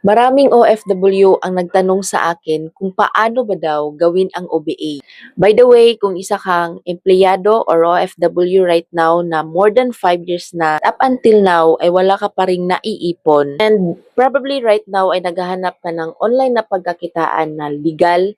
Maraming OFW ang nagtanong sa akin kung paano ba daw gawin ang OBA. By the way, kung isa kang empleyado or OFW right now na more than 5 years na, up until now ay wala ka pa ring naiipon. And probably right now ay naghahanap ka ng online na pagkakitaan na legal,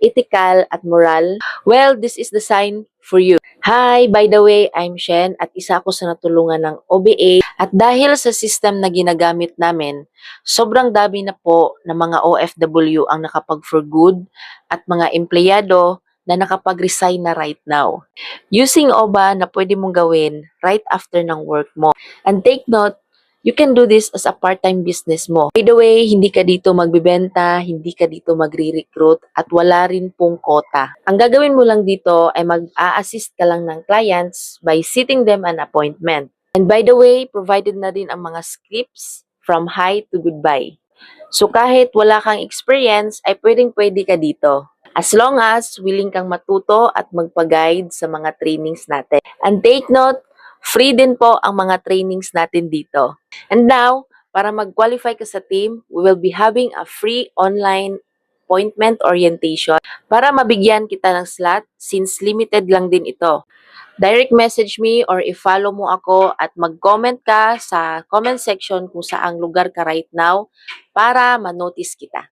ethical at moral, well, this is the sign for you. Hi, by the way, I'm Shen at isa ako sa natulungan ng OBA at dahil sa system na ginagamit namin, sobrang dami na po ng mga OFW ang nakapag-for good at mga empleyado na nakapag-resign na right now. Using OBA na pwede mong gawin right after ng work mo. And take note, you can do this as a part-time business mo. By the way, hindi ka dito magbibenta, hindi ka dito magre-recruit, at wala rin pong quota. Ang gagawin mo lang dito ay mag-a-assist ka lang ng clients by setting them an appointment. And by the way, provided na din ang mga scripts from hi to goodbye. So kahit wala kang experience, ay pwedeng-pwede ka dito. As long as willing kang matuto at magpa-guide sa mga trainings natin. And take note, free din po ang mga trainings natin dito. And now, para mag-qualify ka sa team, we will be having a free online appointment orientation para mabigyan kita ng slot since limited lang din ito. Direct message me or i-follow mo ako at mag-comment ka sa comment section kung saang lugar ka right now para ma-notice kita.